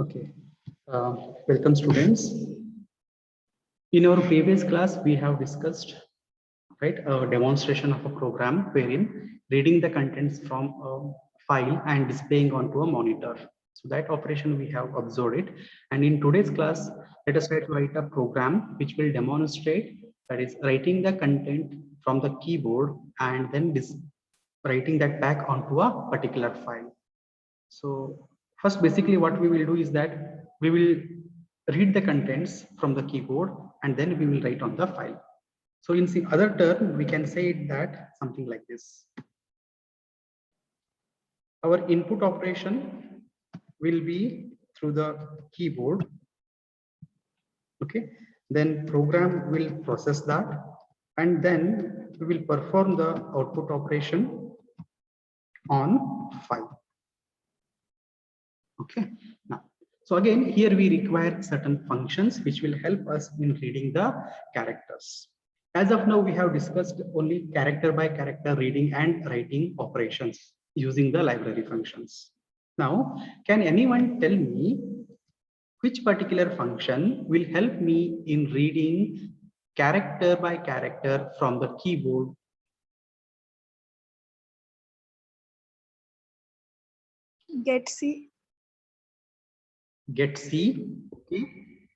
Okay. Welcome, students. In our previous class, we have discussed a demonstration of a program wherein reading the contents from a file and displaying onto a monitor. So that operation we have observed it. And in today's class, let us try to write a program which will demonstrate, that is writing the content from the keyboard and then writing that back onto a particular file. So first, basically what we will do is that we will read the contents from the keyboard and then we will write on the file. So in the other term, we can say it that something like this. Our input operation will be through the keyboard. Okay. Then program will process that and then we will perform the output operation on file. Okay. Now, so again, here we require certain functions which will help us in reading the characters. As of now, we have discussed only character by character reading and writing operations using the library functions. Now, can anyone tell me which particular function will help me in reading character by character from the keyboard? Getc. Getc. Okay.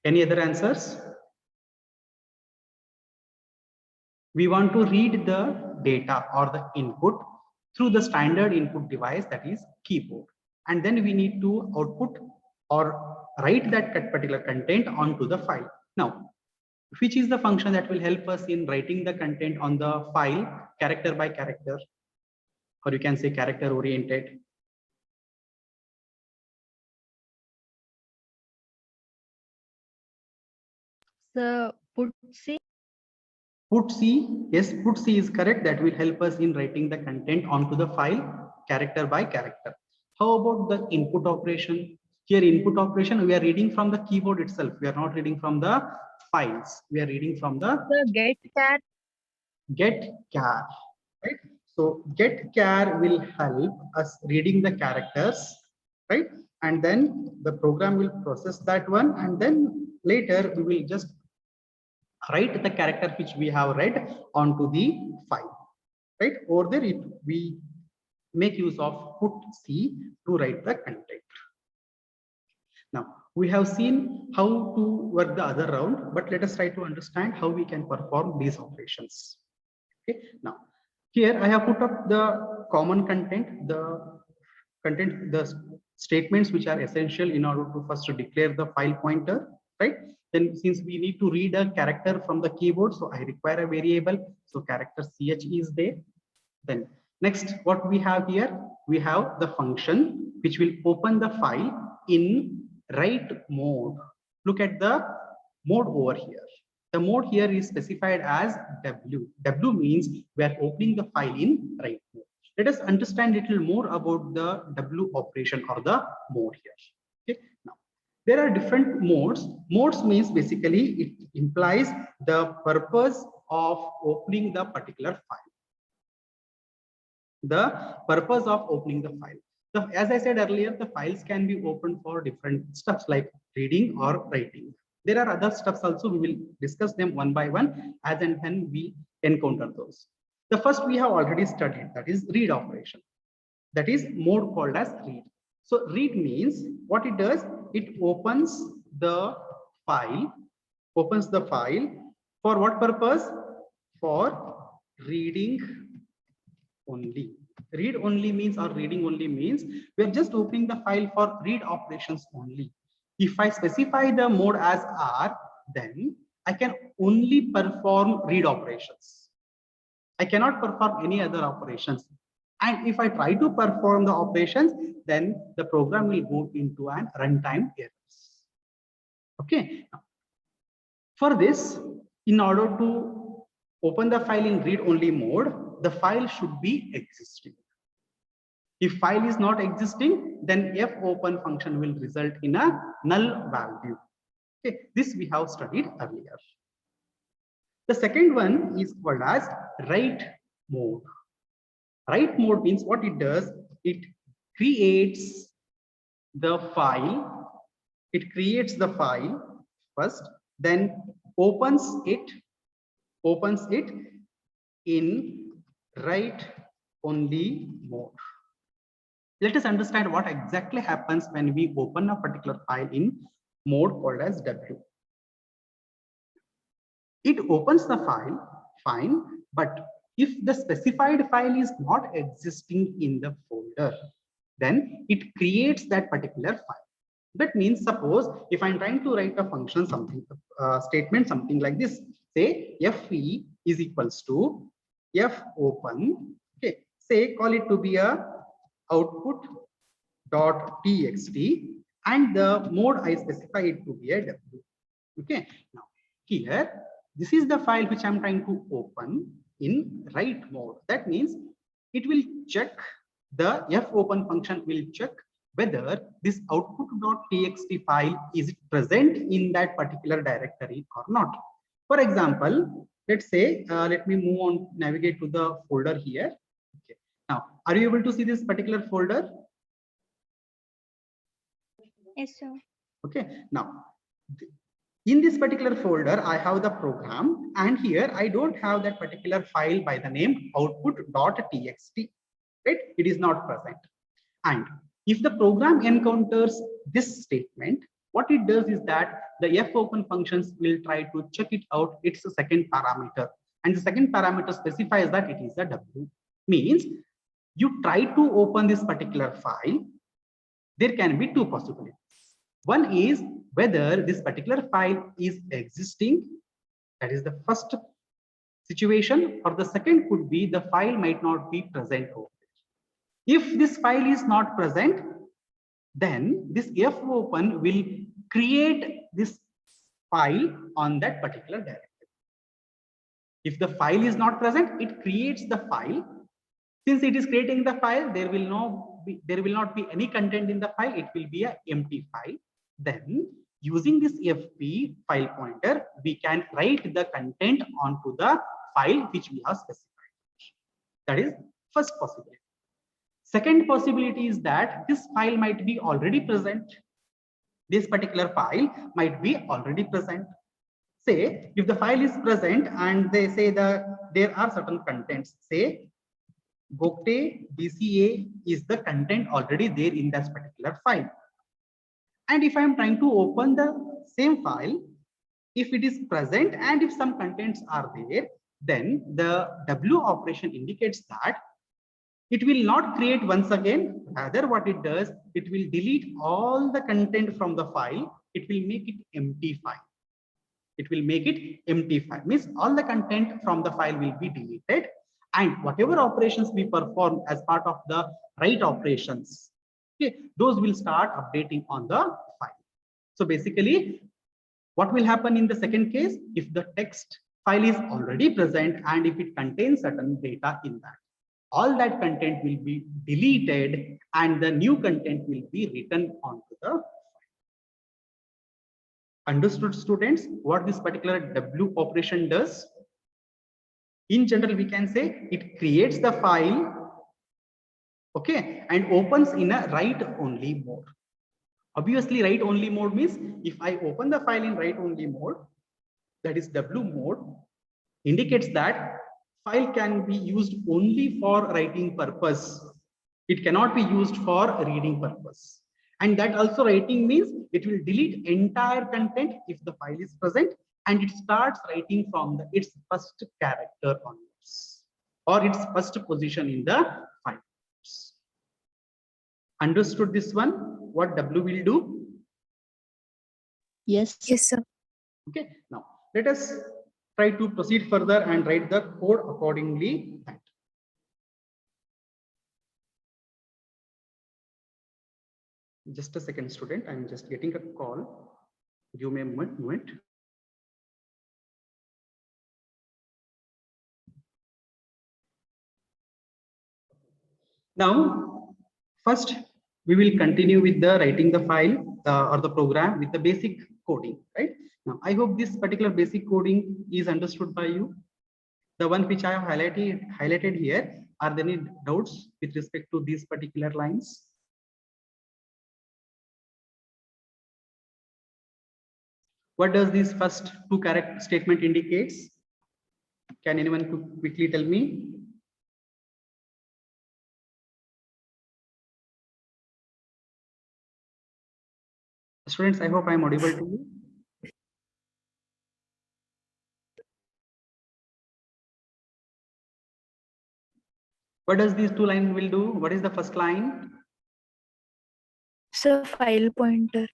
Any other answers? We want to read the data or the input through the standard input device, that is keyboard. And then we need to output or write that particular content onto the file. Now, which is the function that will help us in writing the content on the file character by character? Or you can say character oriented. The putc. Putc, yes, putc is correct. That will help us in writing the content onto the file character by character. How about the input operation? Here input operation, we are reading from the keyboard itself. We are not reading from the files. We are reading from the getchar. Getchar, right? So getchar will help us reading the characters, right? And then the program will process that one. And then later we will just write the character which we have read onto the file, right? Over there, we make use of putc to write the content. Now, we have seen how to work the other round, but let us try to understand how we can perform these operations. Okay. Now, here I have put up the common content, the statements which are essential in order to first declare the file pointer, right? Then since we need to read a character from the keyboard, so I require a variable. So character ch is there. Then next, what we have here, we have the function which will open the file in write mode. Look at the mode over here. The mode here is specified as W. W means we are opening the file in write mode. Let us understand a little more about the W operation or the mode here. Okay. Now, there are different modes. Modes means basically it implies the purpose of opening the particular file. The purpose of opening the file. So as I said earlier, the files can be opened for different stuffs like reading or writing. There are other stuffs also. We will discuss them one by one as and when we encounter those. The first we have already studied, that is read operation. That is mode called as read. So read means what it does, it opens the file for what purpose? For reading only. Read only means, or reading only means, we are just opening the file for read operations only. If I specify the mode as R, then I can only perform read operations. I cannot perform any other operations. And if I try to perform the operations, then the program will go into an runtime errors. Okay. For this, in order to open the file in read only mode, the file should be existing. If file is not existing, then fopen function will result in a null value. Okay, this we have studied earlier. The second one is called as write mode. Write mode means what it does, it creates the file it creates the file first, then opens it in write only mode. Let us understand what exactly happens when we open a particular file in mode called as W. It opens the file, fine, but if the specified file is not existing in the folder, then it creates that particular file. That means, suppose if I'm trying to write a function, something statement, something like this, say fe is equals to f open, okay, say call it to be a output dot txt, and the mode I specify it to be a w. Okay, now here this is the file which I'm trying to open in write mode. That means it will check, the fopen function will check whether this output.txt file is present in that particular directory or not. For example, let's say, let me move on, navigate to the folder here. Okay. Now, are you able to see this particular folder? Yes, sir. Okay. Now, in this particular folder, I have the program, and here I don't have that particular file by the name output.txt. Right? It is not present. And if the program encounters this statement, what it does is that the fopen functions will try to check it out. It's a second parameter, and the second parameter specifies that it is a W. Means you try to open this particular file, there can be two possibilities. One is whether this particular file is existing, that is the first situation, or the second could be the file might not be present over there. If this file is not present, then this fopen will create this file on that particular directory. If the file is not present, it creates the file. Since it is creating the file, there will not be any content in the file. It will be an empty file. Then using this fp file pointer, we can write the content onto the file which we have specified. That is first possibility. Second possibility is that this file might be already present. This particular file might be already present. Say if the file is present and they say that there are certain contents, say Gokte BCA is the content already there in that particular file. And if I am trying to open the same file, if it is present and if some contents are there, then the W operation indicates that it will not create once again. Rather, what it does, it will delete all the content from the file. It will make it empty file. It will make it empty file. Means all the content from the file will be deleted, and whatever operations we perform as part of the write operations, okay, those will start updating on the file. So basically, what will happen in the second case, if the text file is already present and if it contains certain data in that, all that content will be deleted and the new content will be written onto the file. Understood, students, what this particular W operation does? In general, we can say it creates the file, okay, and opens in a write only mode. Obviously, write only mode means if I open the file in write only mode, that is W mode, indicates that file can be used only for writing purpose. It cannot be used for reading purpose. And that also writing means it will delete entire content if the file is present, and it starts writing from its first character onwards, or its first position in the file. Understood this one? What W will do? Yes. Yes, sir. Okay, now let us try to proceed further and write the code accordingly. Just a second, student. I'm just getting a call. Give me a moment. Now, first, we will continue with the writing the file or the program with the basic coding, right? Now, I hope this particular basic coding is understood by you. The one which I have highlighted here, are there any doubts with respect to these particular lines? What does this first two character statement indicates? Can anyone quickly tell me? Students, I hope I am audible to you. What does these two lines will do? What is the first line? So file pointer.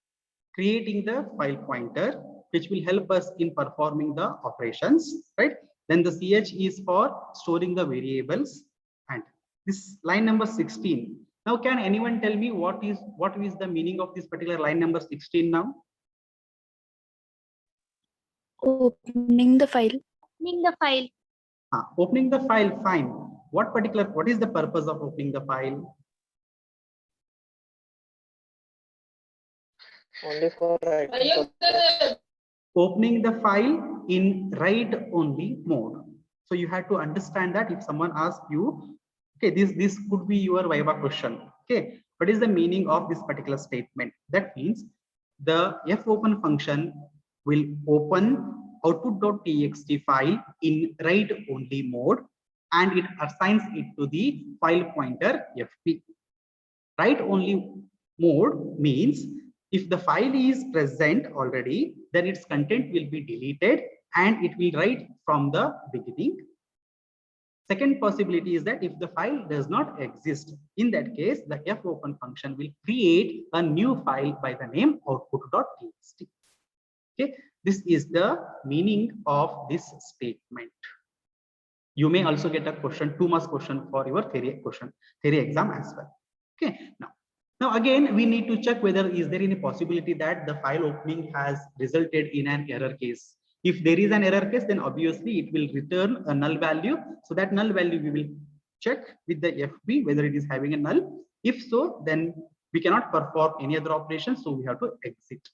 Creating the file pointer, which will help us in performing the operations, right? Then the ch is for storing the variables, and this line number 16. Now, can anyone tell me what is the meaning of this particular line number 16 now? Opening the file. Opening the file. Opening the file, fine. What is the purpose of opening the file? Only for writing. Opening the file in write only mode. So you have to understand that if someone asks you, okay, this could be your Viva question. Okay, what is the meaning of this particular statement? That means the fopen function will open output.txt file in write only mode, and it assigns it to the file pointer fp. Write only mode means if the file is present already, then its content will be deleted and it will write from the beginning. Second possibility is that if the file does not exist, in that case, the fopen function will create a new file by the name output.txt. Okay, this is the meaning of this statement. You may also get a question, 2 marks question for your theory exam as well. Okay, now again, we need to check whether is there any possibility that the file opening has resulted in an error case. If there is an error case, then obviously it will return a null value. So that null value we will check with the FB whether it is having a null. If so, then we cannot perform any other operation, so we have to exit,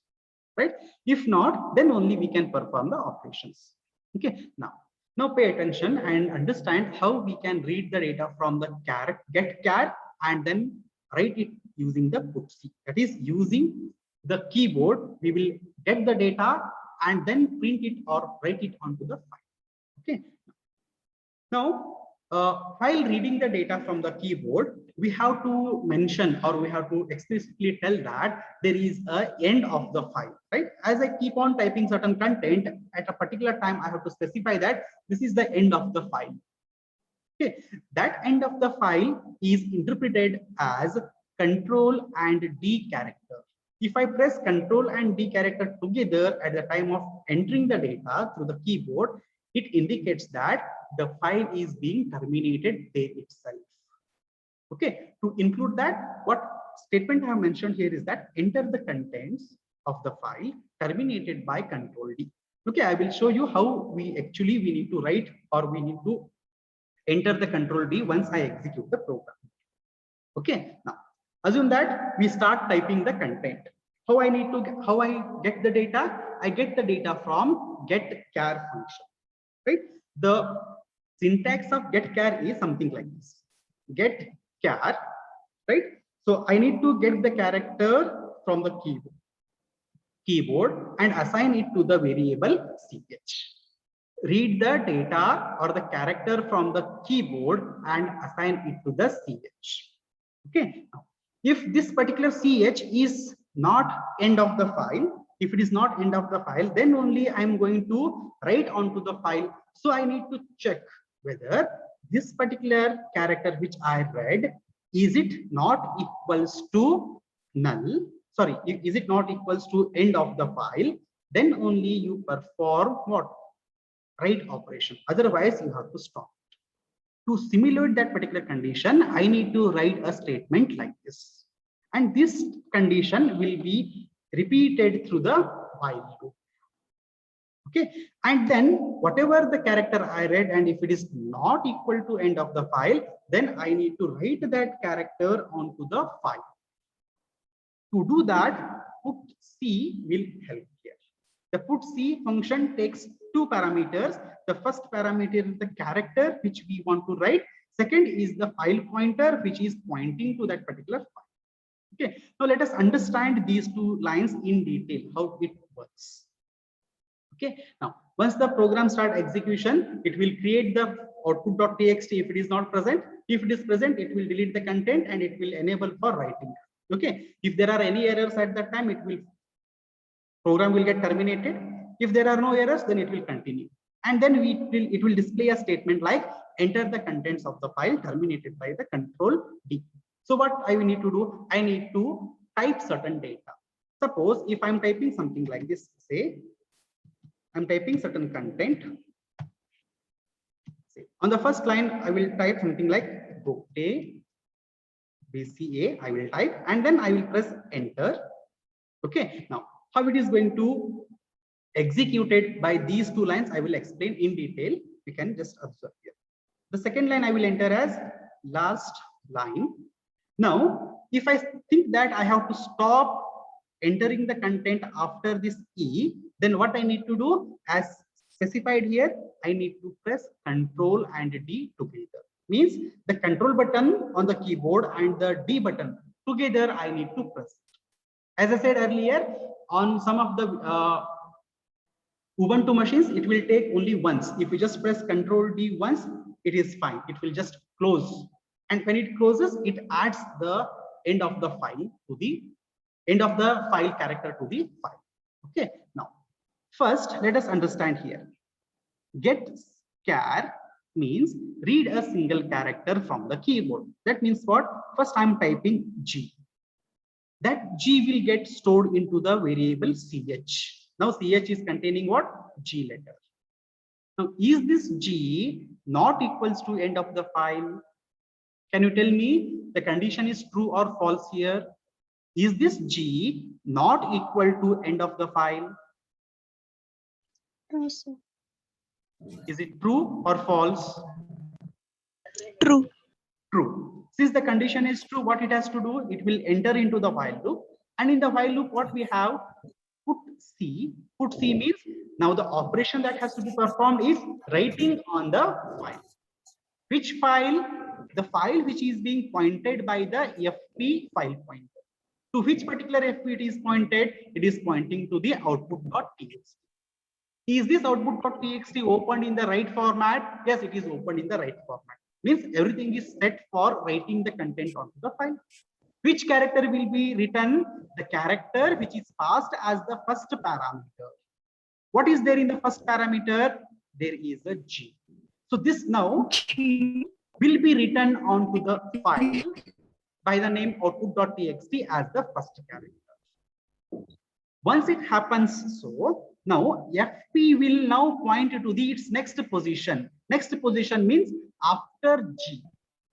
right? If not, then only we can perform the operations. Okay, now pay attention and understand how we can read the data from the get char and then write it using the putc. That is, using the keyboard, we will get the data and then print it or write it onto the file. Okay. Now, while reading the data from the keyboard, we have to mention or we have to explicitly tell that there is an end of the file, right? As I keep on typing certain content at a particular time, I have to specify that this is the end of the file. Okay, that end of the file is interpreted as control and D character. If I press control and D character together at the time of entering the data through the keyboard, it indicates that the file is being terminated there itself. Okay, to include that, what statement I have mentioned here is that enter the contents of the file terminated by control D. Okay, I will show you how we need to write or we need to enter the control D once I execute the program. Okay, now assume that we start typing the content. How I get the data? I get the data from get char function, right? The syntax of get char is something like this: get char, right? So I need to get the character from the keyboard and assign it to the variable ch. Read the data or the character from the keyboard and assign it to the ch. Okay, if this particular ch is not end of the file, if it is not end of the file, then only I'm going to write onto the file. So I need to check whether this particular character which I read, is it not equals to null? Sorry, is it not equals to end of the file? Then only you perform what? Write operation. Otherwise, you have to stop. To simulate that particular condition, I need to write a statement like this. And this condition will be repeated through the while loop. Okay, and then whatever the character I read, and if it is not equal to end of the file, then I need to write that character onto the file. To do that, put C will help here. The put C function takes 2 parameters. The first parameter is the character which we want to write. Second is the file pointer which is pointing to that particular file. Okay, now let us understand these 2 lines in detail, how it works. Okay, now once the program start execution, it will create the output.txt if it is not present. If it is present, it will delete the content and it will enable for writing. Okay, if there are any errors at that time, program will get terminated. If there are no errors, then it will continue. And then it will display a statement like enter the contents of the file terminated by the control D. So what I need to do, I need to type certain data. Suppose if I'm typing something like this, say I'm typing certain content. Say, on the first line, I will type something like BCA, I will type, and then I will press enter. Okay, now how it is going to executed by these two lines, I will explain in detail. We can just observe here. The second line I will enter as last line. Now, if I think that I have to stop entering the content after this E, then what I need to do, as specified here, I need to press Control and D together. Means the control button on the keyboard and the D button together I need to press. As I said earlier, on some of the Ubuntu machines, it will take only once. If you just press Control D once, it is fine. It will just close. And when it closes, it adds the end of the file to the end of the file character to the file. Okay. Now, first, let us understand here. Get char means read a single character from the keyboard. That means what? First, I'm typing G. That G will get stored into the variable ch. Now ch is containing what? G letter. Now is this G not equals to end of the file? Can you tell me the condition is true or false here? Is this G not equal to end of the file? No, sir. Is it true or false? True. True. Since the condition is true, what it has to do? It will enter into the while loop. And in the while loop, what we have? Put C. Put C means now the operation that has to be performed is writing on the file. Which file? The file which is being pointed by the FP file pointer. To which particular FP it is pointed? It is pointing to the output.txt. Is this output.txt opened in the right format? Yes, it is opened in the right format. Means everything is set for writing the content onto the file. Which character will be written? The character which is passed as the first parameter. What is there in the first parameter? There is a G. So this now will be written onto the file by the name output.txt as the first character. Once it happens so, now FP will now point to its next position. Next position means after G.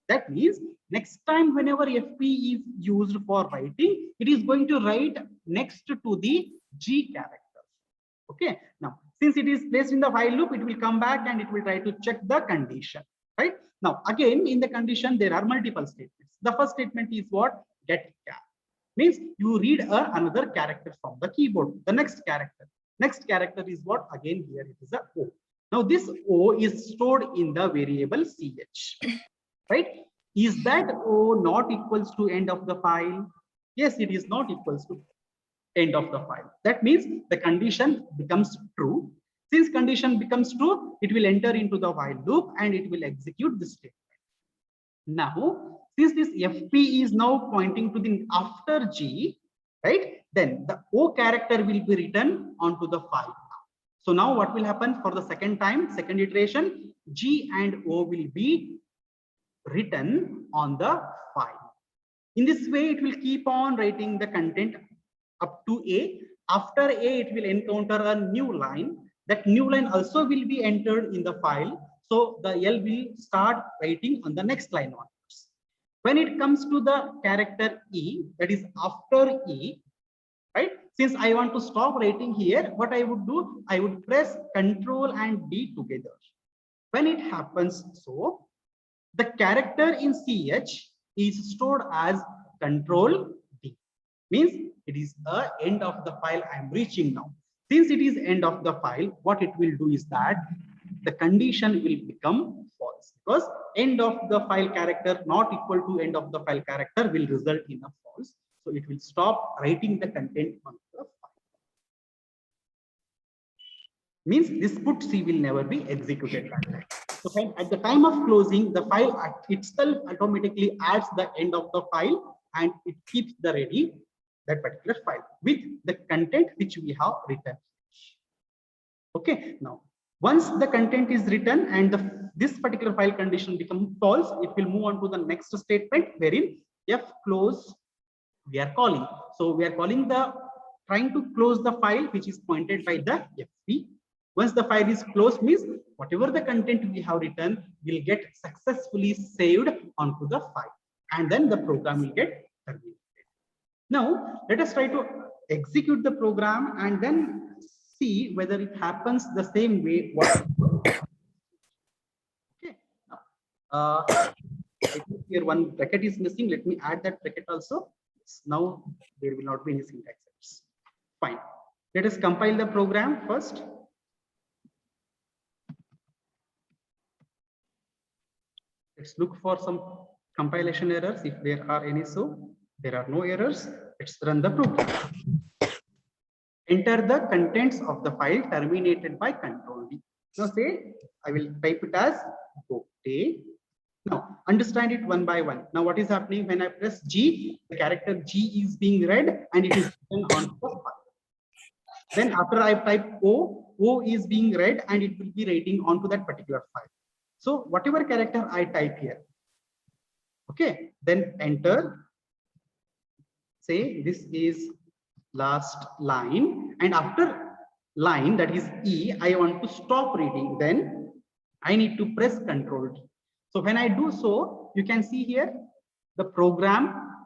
That means next time whenever FP is used for writing, it is going to write next to the G character. Okay. Now, since it is placed in the while loop, it will come back and it will try to check the condition. Right. Now, again, in the condition, there are multiple statements. The first statement is what? Get char. Means you read another character from the keyboard. The next character. Next character is what? Again, here it is a O. Now, this O is stored in the variable ch. Right? Is that O not equals to end of the file? Yes, it is not equals to end of the file. That means the condition becomes true. Since condition becomes true, it will enter into the while loop and it will execute this statement. Now, since this FP is now pointing to the after G, right? Then the O character will be written onto the file. So now what will happen for the second time, second iteration, G and O will be written on the file. In this way, it will keep on writing the content up to A. After A, it will encounter a new line. That new line also will be entered in the file. So the L will start writing on the next line onwards. When it comes to the character E, that is after E, right? Since I want to stop writing here, what I would do, I would press Control and D together. When it happens so, the character in CH is stored as Control D. Means it is the end of the file I am reaching now. Since it is end of the file, what it will do is that the condition will become false, because end of the file character not equal to end of the file character will result in a false. So it will stop writing the content on the file. means this put C will never be executed that time. So at the time of closing, the file itself automatically adds the end of the file and it keeps the ready that particular file with the content which we have written. Okay, now once the content is written and this particular file condition becomes false, it will move on to the next statement wherein f close we are calling. So we are calling trying to close the file which is pointed by the fp. Once the file is closed means whatever the content we have written will get successfully saved onto the file and then the program will get terminated. Now let us try to execute the program and then see whether it happens the same way. Okay. Here one bracket is missing. Let me add that bracket also. Now there will not be any syntax errors. Fine. Let us compile the program first. Let's look for some compilation errors if there are any. So there are no errors. Let's run the program. Enter the contents of the file terminated by Control D. Now say I will type it as Gokte. Now understand it one by one. Now what is happening when I press G? The character G is being read and it is written on the file. Then after I type O is being read and it will be reading onto that particular file. So whatever character I type here, okay, then enter. Say this is last line, and after line, that is E, I want to stop reading. Then I need to press Control D. So when I do so, you can see here the program,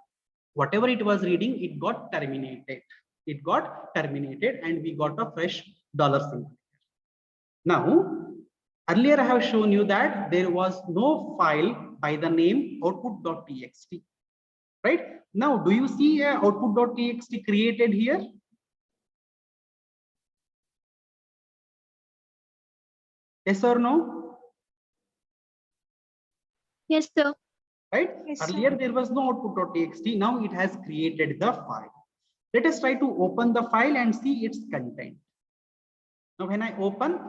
whatever it was reading, it got terminated. It got terminated and we got a fresh dollar symbol. Now, earlier I have shown you that there was no file by the name output.txt. Right? Now, do you see a output.txt created here? Yes or no? Yes, sir. Right? Yes, Earlier sir. there was no output.txt. Now it has created the file. Let us try to open the file and see its content. Now, when I open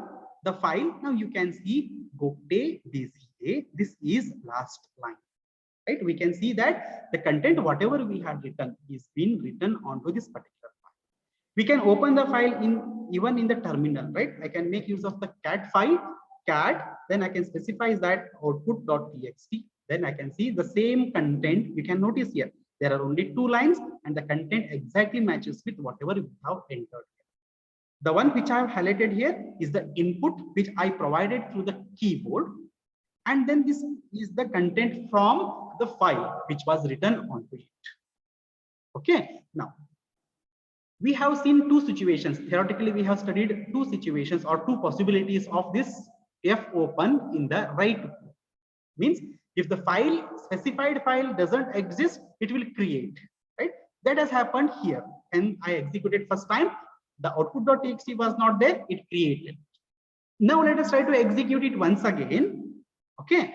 the file, now you can see Gokte DCA. This is last line. Right? We can see that the content, whatever we have written, is being written onto this particular file. We can open the file even in the terminal, right? I can make use of the cat file, cat, then I can specify that output.txt. Then I can see the same content. You can notice here, there are only 2 lines and the content exactly matches with whatever we have entered. The one which I have highlighted here is the input which I provided through the keyboard. And then this is the content from the file which was written onto it. Okay, now we have seen 2 situations. Theoretically, we have studied 2 situations or 2 possibilities of this f open in the right. Means if the specified file doesn't exist, it will create, right? That has happened here. And I executed first time, the output.txt was not there, it created. Now let us try to execute it once again. Okay,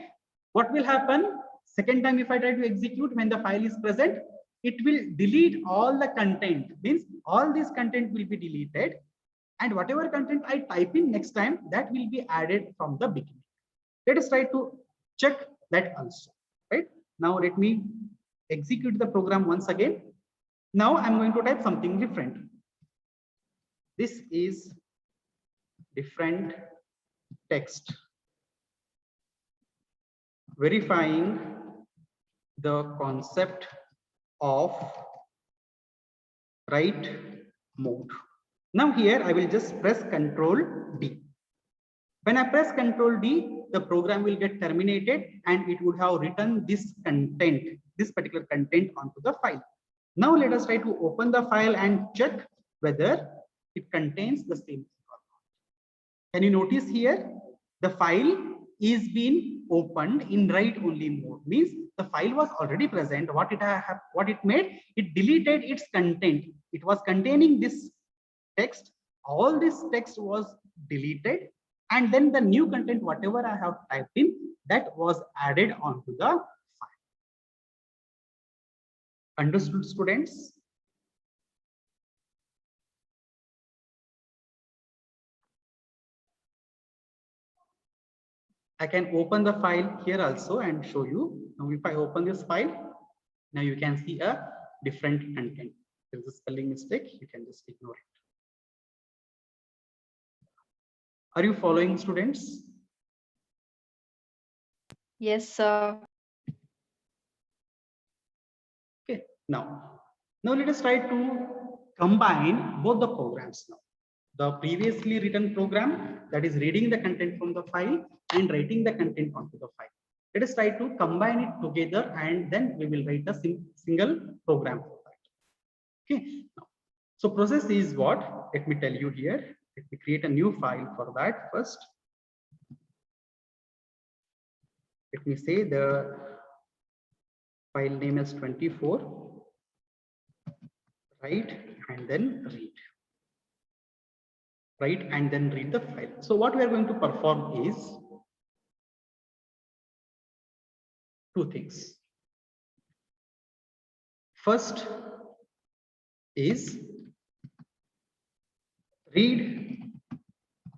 what will happen? Second time if I try to execute, when the file is present, it will delete all the content. Means all this content will be deleted, and whatever content I type in next time, that will be added from the beginning. Let us try to check that also. Right, now let me execute the program once again. Now I'm going to type something different. This is different text, verifying the concept of write mode. Now here I will just press Control D. When I press Control D, the program will get terminated and it would have written this content, this particular content onto the file. Now let us try to open the file and check whether it contains the same thing or not. Can you notice here the file is being opened in write only mode? Means the file was already present. What it made, it deleted its content. It was containing this text. All this text was deleted, and then the new content, whatever I have typed in, that was added onto the file. Understood, students? I can open the file here also and show you. Now, if I open this file, now you can see a different content. There is a spelling mistake. You can just ignore it. Are you following, students? Yes, sir. Okay. Now let us try to combine both the programs now. The previously written program, that is reading the content from the file and writing the content onto the file. Let us try to combine it together and then we will write a single program for that. Okay. Now, so process is what? Let me tell you here. Let me create a new file for that first. Let me say the file name is 24. Write and then read. Write and then read the file. So what we are going to perform is two things. First is read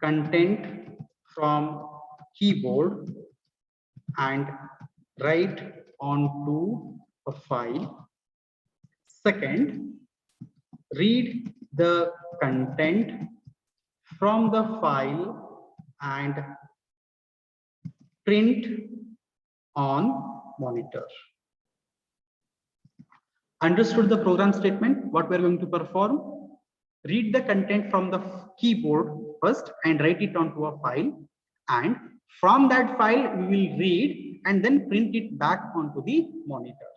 content from keyboard and write onto a file. Second, read the content from the file and print on monitor. Understood the program statement? What we're going to perform? Read the content from the keyboard first and write it onto a file, and from that file we will read and then print it back onto the monitor.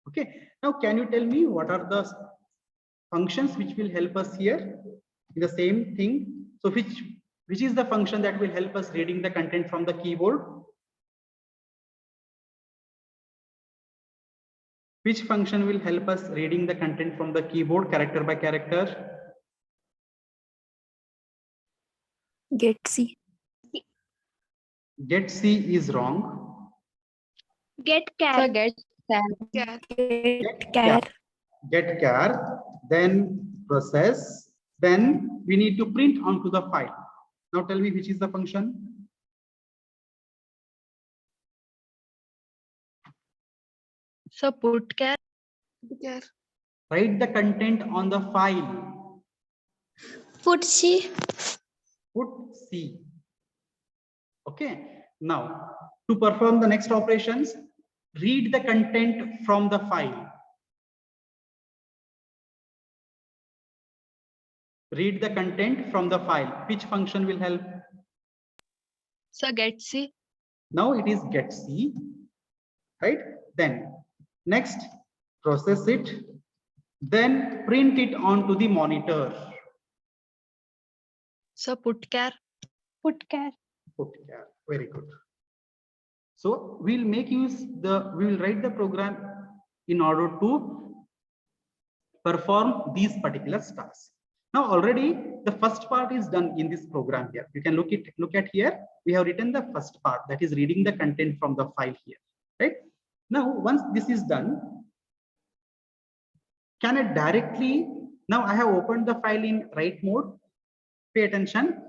Okay, now can you tell me what are the functions which will help us here in the same thing? So which is the function that will help us reading the content from the keyboard? Which function will help us reading the content from the keyboard character by character? Getc. Getc is wrong. Getchar. Getchar, then process, then we need to print onto the file. Now tell me which is the function? So putchar. Write the content on the file. Putc. Putc. Okay. Now to perform the next operations, read the content from the file. Read the content from the file. Which function will help? So getc. Now it is getc, right? Then next, process it, then print it onto the monitor. So putchar. Putchar. Very good. So we will write the program in order to perform these particular tasks. Now already the first part is done in this program here. You can look at here. We have written the first part, that is reading the content from the file here, right? Now once this is done, can I directly, now I have opened the file in write mode. Pay attention.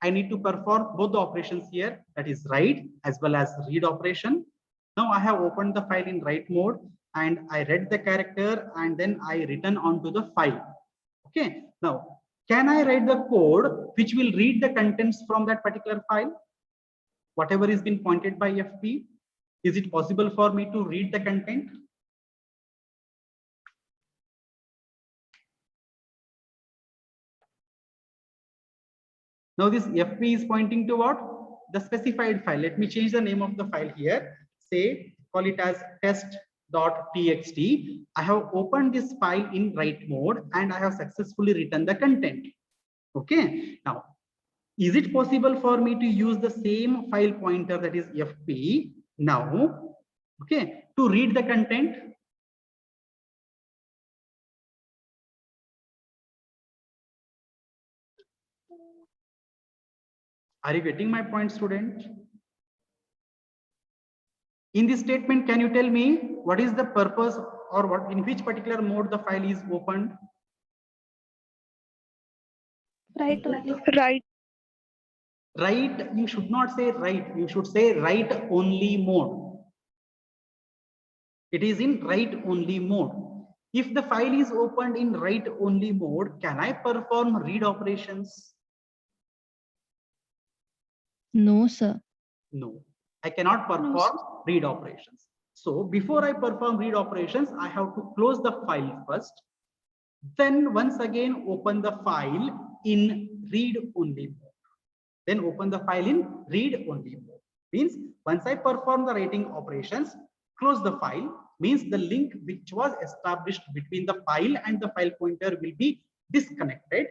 I need to perform both the operations here, that is write as well as read operation. Now I have opened the file in write mode and I read the character and then I written onto the file. Okay. Now, can I write the code which will read the contents from that particular file? Whatever is been pointed by FP, is it possible for me to read the content? Now this FP is pointing to what? The specified file. Let me change the name of the file here. Say, call it as test.txt. I have opened this file in write mode and I have successfully written the content. Okay. Now, is it possible for me to use the same file pointer, that is FP, now, okay, to read the content? Are you getting my point, student? In this statement, can you tell me what is the purpose or what in which particular mode the file is opened? Right. Write, you should not say write, you should say write only mode. It is in write only mode. If the file is opened in write only mode, can I perform read operations? No, sir. No, I cannot perform read operations. So before I perform read operations, I have to close the file first. Then once again open the file in read only mode. Then open the file in read only mode. Means once I perform the writing operations, close the file, means the link which was established between the file and the file pointer will be disconnected.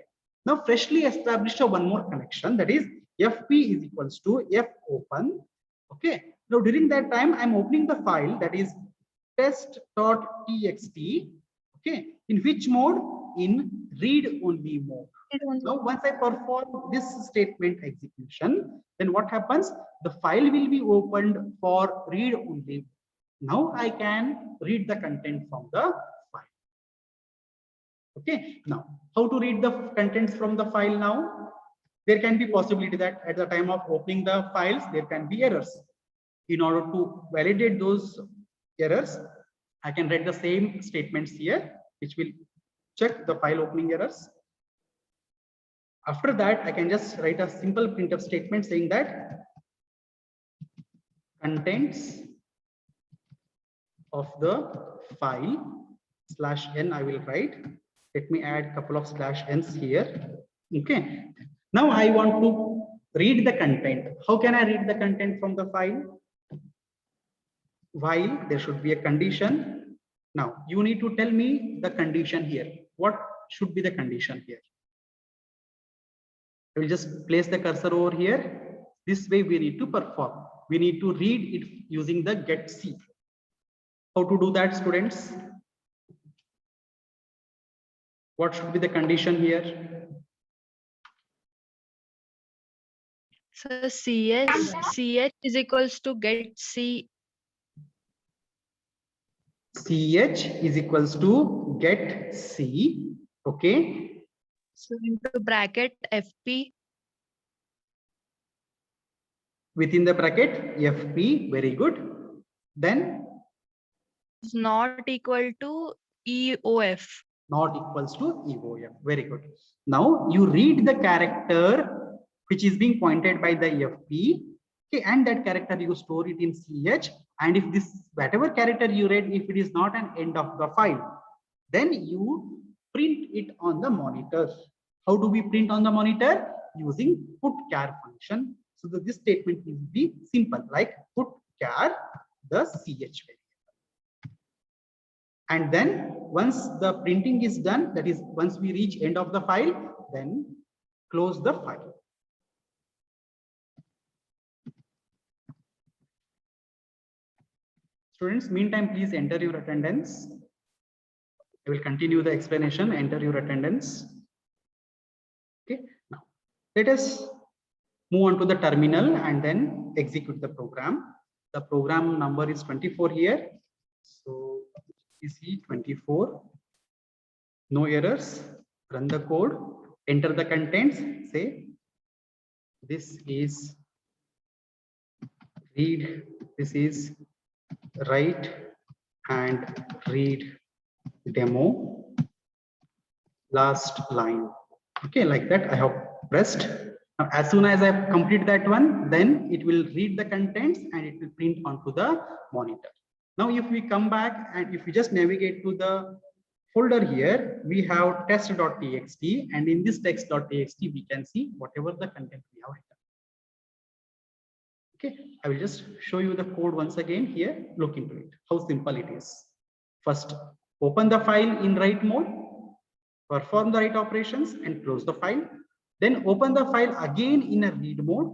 Now freshly establish one more connection, that is fp is equals to f open. Okay. Now during that time I'm opening the file, that is test.txt. Okay. In which mode? In read only mode. Now once I perform this statement execution, then what happens? The file will be opened for read only. Now I can read the content from the file. Okay. Now how to read the contents from the file now? There can be possibility that at the time of opening the files, there can be errors. In order to validate those errors, I can write the same statements here, which will check the file opening errors. After that, I can just write a simple printf statement saying that contents of the file /n I will write. Let me add a couple of /n's here. Okay. Now I want to read the content. How can I read the content from the file? While there should be a condition. Now you need to tell me the condition here. What should be the condition here? I will just place the cursor over here. This way we need to perform. We need to read it using the getC. How to do that, students? What should be the condition here? So ch is equals to get c. ch is equals to get c. Okay. So into bracket fp. Within the bracket fp. Very good. Then Is not equal to eof. Not equals to eof. Very good. Now you read the character which is being pointed by the fp. Okay, and that character you store it in ch. And if this whatever character you read, if it is not an end of the file, then you print it on the monitor. How do we print on the monitor? Using putchar function. So this statement will be simple, like putchar the ch variable. And then once the printing is done, that is once we reach end of the file, then close the file. Students, meantime, please enter your attendance. I will continue the explanation. Enter your attendance. Okay. Now, let us move on to the terminal and then execute the program. The program number is 24 here. So, you see 24. No errors. Run the code. Enter the contents. Say, this is read. This is write and read demo. Last line. Okay, like that I have pressed. Now, as soon as I complete that one, then it will read the contents and it will print onto the monitor. Now, if we come back and if we just navigate to the folder here, we have test.txt, and in this text.txt we can see whatever the content we have written. Okay, I will just show you the code once again here. Look into it, how simple it is. First, open the file in write mode, perform the write operations and close the file. Then open the file again in a read mode,